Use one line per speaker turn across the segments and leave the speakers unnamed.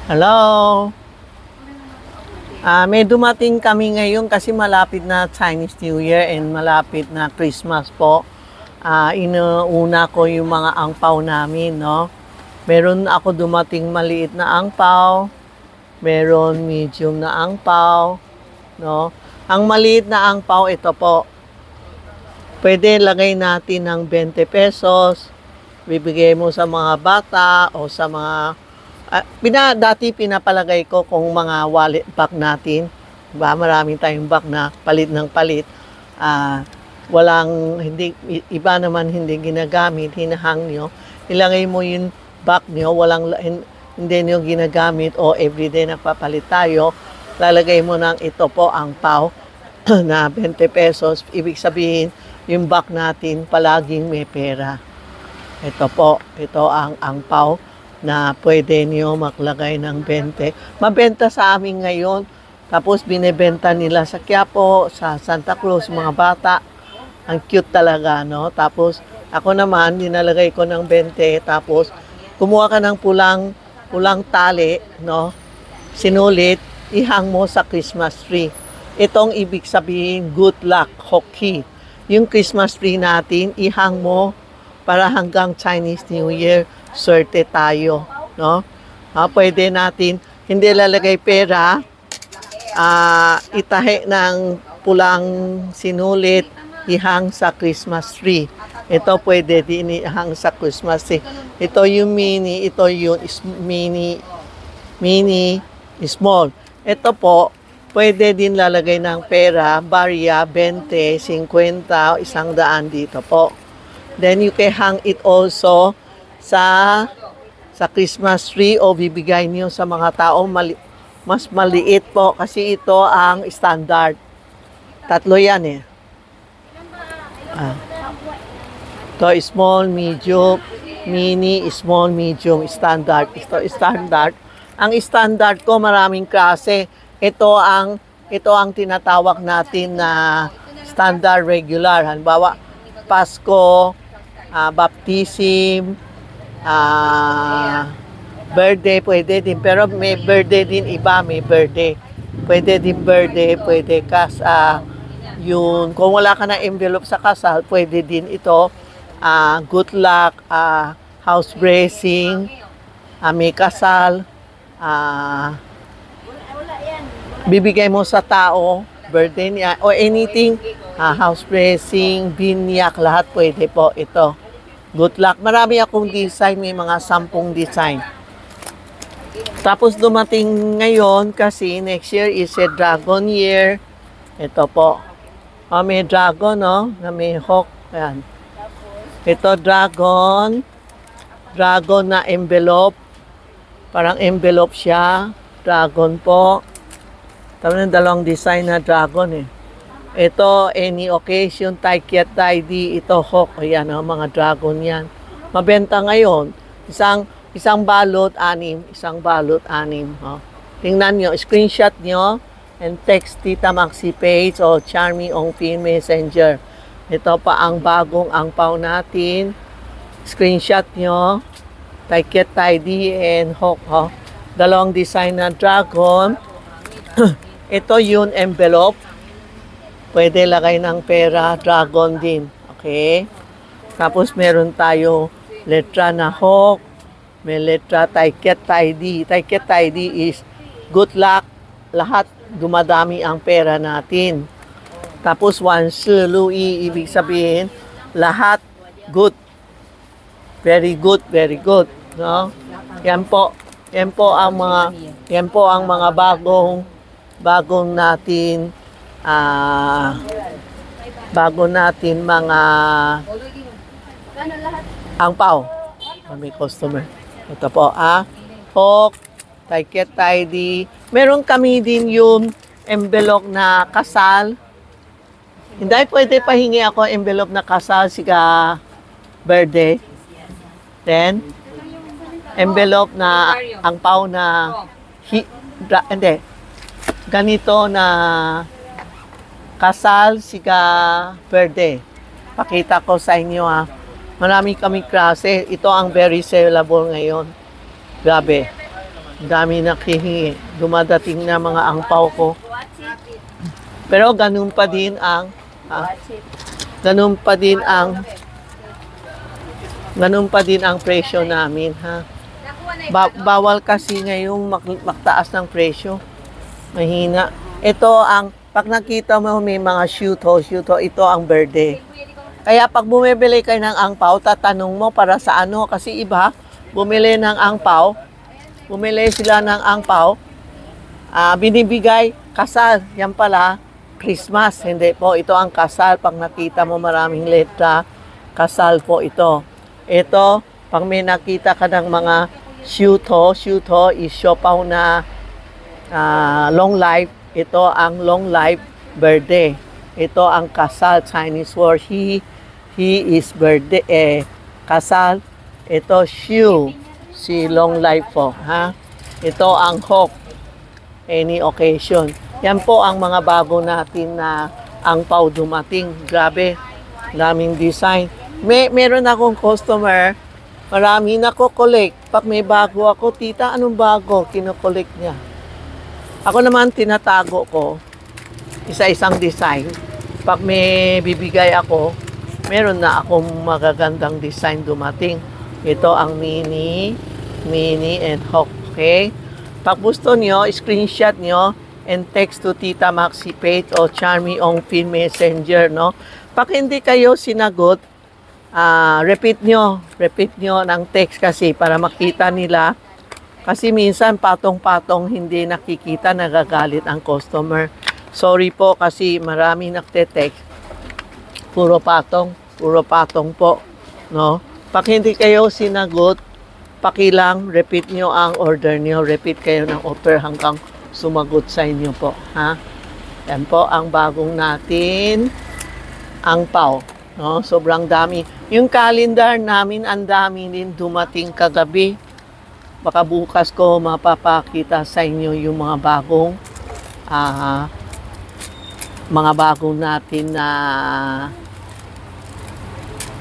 Hello. May dumating kami ngayon kasi malapit na Chinese New Year and malapit na Christmas po. Inuuna ko yung mga angpaw namin, no? Meron ako dumating maliit na angpaw, meron medium na angpaw, no? Ang maliit na angpaw, ito po. Pwede lagay natin ng 20 pesos. Bibigay mo sa mga bata o sa mga dati pinapalagay ko kung mga wallet bag natin. Diba? Maraming tayong bag na palit ng palit. Hindi, iba naman hindi ginagamit, hinahang nyo. Ilagay mo yung bag nyo, hindi nyo ginagamit o everyday nagpapalit tayo. Lalagay mo ng ito po ang pao na 20 pesos. Ibig sabihin, yung bag natin palaging may pera. Ito po, ito ang angpaw na pwede niyo maglagay ng 20. Mabenta sa amin ngayon. Tapos binebenta nila sa Quiapo, sa Santa Cruz, mga bata. Ang cute talaga, no? Tapos ako naman, dinalagay ko ng 20. Tapos kumuha ka ng pulang tali, no? Sinulit, ihang mo sa Christmas tree. Itong ibig sabihin, good luck, hoki. Yung Christmas tree natin, ihang mo para hanggang Chinese New Year, swerte tayo, no? Pwede natin, hindi lalagay pera, itahi ng pulang sinulit, ihang sa Christmas tree. Ito pwede din ihang sa Christmas tree. Ito yung mini, ito yung mini, small. Ito po, pwede din lalagay ng pera, barya, 20, 50, 100 dito po. Then you can hang it also sa Christmas tree o bibigay niyo sa mga tao mas maliit po kasi ito ang standard. Tatlo yan eh. Ito small, medium, mini, small, medium, standard. Ito standard. Ang standard ko maraming klase. Ito ang tinatawag natin na standard regular. Halimbawa, Pasko, baptism, birthday, pwede din. Pero may birthday din iba, may birthday. Pwede din birthday, pwede yun. Kung wala ka na envelope sa kasal, pwede din ito. Good luck, house blessing, may kasal, bibigay mo sa tao, birthday niya, or anything, house blessing, binyak, lahat pwede po ito. Good luck. Marami akong design, may mga 10 design. Tapos dumating ngayon kasi next year is a dragon year. Ito po. May dragon, no? Na may hawk. Ayan. Ito dragon. Dragon na envelope. Parang envelope siya. Dragon po. Tama ng dalawang design na dragon eh. Ito, any occasion, Taikiat Taidi, ito hawk. Ayan, mga dragon yan. Mabenta ngayon. Isang balot, 6. Isang balot, 6. Tingnan nyo, screenshot nyo, and text Tita Maxi page o Charmy on Pin Messenger. Ito pa ang bagong angpaw natin. Screenshot nyo, Taikiat Taidi and hawk. Dalawang design na dragon. Ito yung envelope. Pwede lagay ng pera, dragon din. Okay? Tapos meron tayo letra na hawk. May letra Taikiat Taidi. Taikiat Taidi is good luck. Lahat dumadami ang pera natin. Tapos one lui, ibig sabihin, lahat good. Very good, very good. No? Yan po ang mga bagong natin mga angpaw. May customer. Ito po, hawk, Taikiat Taidi. Meron kami din yung envelope na kasal. Hindi pwede pahingi ako envelope na kasal siga birthday. Then, envelope na angpaw na ganito na kasal siga birthday. Pakita ko sa inyo Marami kami klase. Ito ang very sellable ngayon. Grabe. Dami nakihingi. Dumadating na mga angpaw ko. Pero ganun pa din ang ganun pa din ang presyo namin, ha. Bawal kasi ngayong magtaas ng presyo. Mahina. Ito ang pag nakita mo may mga shoot-ho, ito ang birthday. Kaya pag bumibili kayo ng angpaw, tatanong mo para sa ano kasi iba bumili ng angpaw. Bumili sila ng angpaw. Binibigay kasal. Yan pala Christmas. Hindi po, ito ang kasal. Pag nakita mo maraming letra, kasal po ito. Ito, pag may nakita ka ng mga shoot-ho is siopaw na long life. Ito ang long life birthday. Ito ang kasal, Chinese word. He is birthday, kasal. Ito, Xiu, si long life po, ha? Ito ang hawk, any occasion. Yan po ang mga bago natin na angpaw dumating. Grabe, daming design. Meron akong customer, marami na ko collect. Pag may bago ako, tita, anong bago? Kino-collect niya. Ako naman, tinatago ko. Isa-isang design. Pag may bibigay ako, meron na akong magagandang design dumating. Ito ang mini and hawk. Okay? Pag gusto nyo, screenshot nyo and text to Tita Maxi page o Charmy Ong Pin Messenger, no? Pag hindi kayo sinagot, repeat nyo ng text kasi para makita nila. Kasi minsan patong-patong hindi nakikita, nagagalit ang customer. Sorry po kasi marami nagte-text. Puro patong po, no? Pag hindi kayo sinagot, pakilang repeat nyo ang order nyo. Repeat kayo ng offer hanggang sumagot sa inyo po, ha? Yan po ang bagong natin angpaw, no? Sobrang dami. Yung calendar namin, ang dami din dumating kagabi. Baka bukas ko mapapakita sa inyo yung mga bagong natin na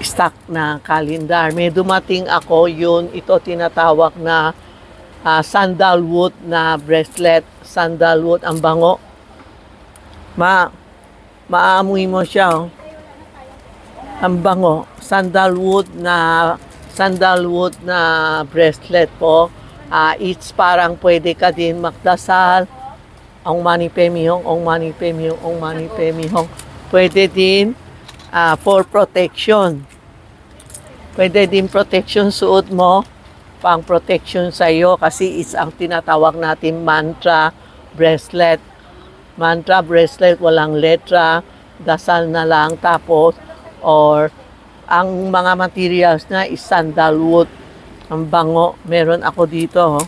stock na calendar. May dumating ako ito tinatawag na sandalwood na bracelet. Sandalwood, ang bango. Maamoy mo siya, oh. Ang bango. Sandalwood na bracelet po. It's parang pwede ka din magdasal. Ong mani padme hum. Pwede din for protection. Pwede din protection suot mo, pang protection sa iyo kasi it's ang tinatawag natin mantra bracelet. Mantra bracelet, walang letra, dasal na lang tapos or ang mga materials na is sandalwood. Ang bango. Meron ako dito, oh.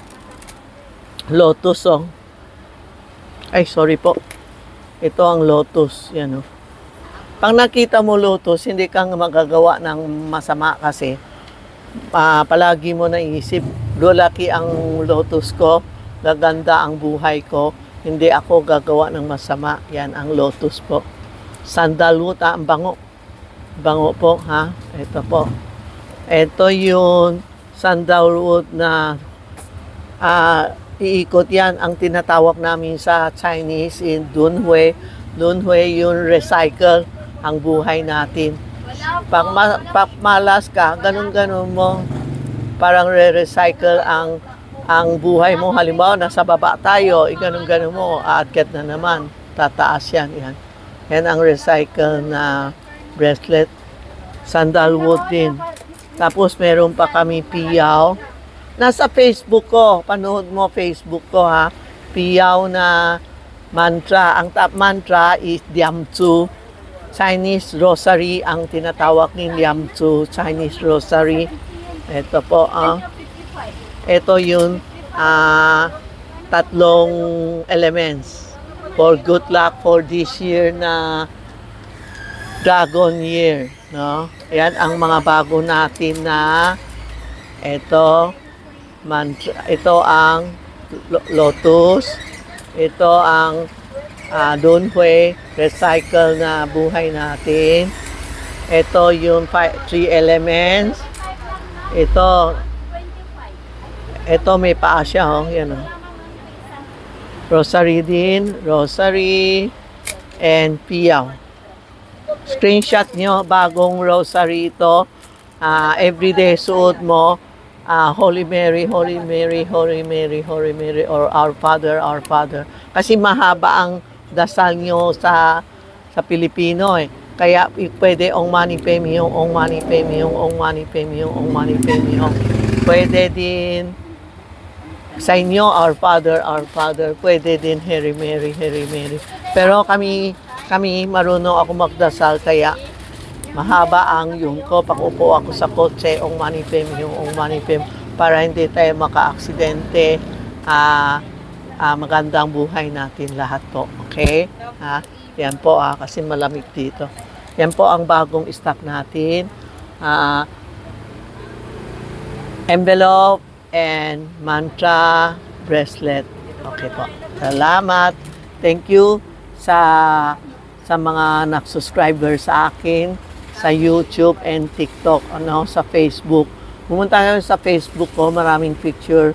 Lotus, oh. Ay, sorry po. Ito ang lotus, yan, oh. Pag nakita mo lotus, hindi kang magagawa ng masama kasi palagi mo naisip, laki ang lotus ko, gaganda ang buhay ko, hindi ako gagawa ng masama. Yan ang lotus po. Sandalwood, ang bango. Bango po, ha? Ito po. Ito yung sandalwood na iikot yan. Ang tinatawag namin sa Chinese in Dunhui. Dunhui yung recycle ang buhay natin. Pag malas ka, ganun-ganun mo, parang re-recycle ang buhay mo. Halimbawa, nasa baba tayo, ganun-ganun mo, aakyat na naman, tataas yan. Yan ang recycle na bracelet. Sandalwood din. Tapos, meron pa kami piyaw. Nasa Facebook ko, panood mo Facebook ko, ha. Piyaw na mantra. Ang top mantra is Diamzu. Chinese rosary ang tinatawag ni Diamzu, Chinese rosary. Ito po, ito yung tatlong elements for good luck for this year na Dragon Year, no? Yan ang mga bago natin na ito mantra, ito ang lotus, ito ang Dunhui, recycle na buhay natin. Ito yung 3 elements. Ito Ito may paa siya, oh. Yan, oh. Rosary din. Rosary. And piyaw. Screenshot nyo. Bagong rosary ito. Everyday suot mo. Holy Mary, Holy Mary, Holy Mary, Holy Mary, or Our Father, Our Father. Kasi mahaba ang dasal nyo sa Pilipino eh. Kaya pwede ong mani pemi yung, ong mani pemi yung, ong mani pemi yung, ong mani pemi yung. Pwede din sa inyo, Our Father, Our Father. Pwede din Hail Mary, Hail Mary. Pero kami marunong ako magdasal kaya mahaba ang yung ko. Pakupo ako sa kotse, ong mani pemi yung, ong mani pemi, para hindi tayo maka-aksidente. Magandang buhay natin lahat po. Okay? Yan po kasi malamig dito. Yan po ang bagong stock natin. Envelope and mantra bracelet. Okay po. Salamat. Thank you sa mga nag-subscriber sa akin sa YouTube and TikTok, sa Facebook. Pumunta kayo sa Facebook ko, maraming picture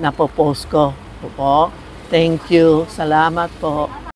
na po-post ko. Po. Thank you. Salamat po.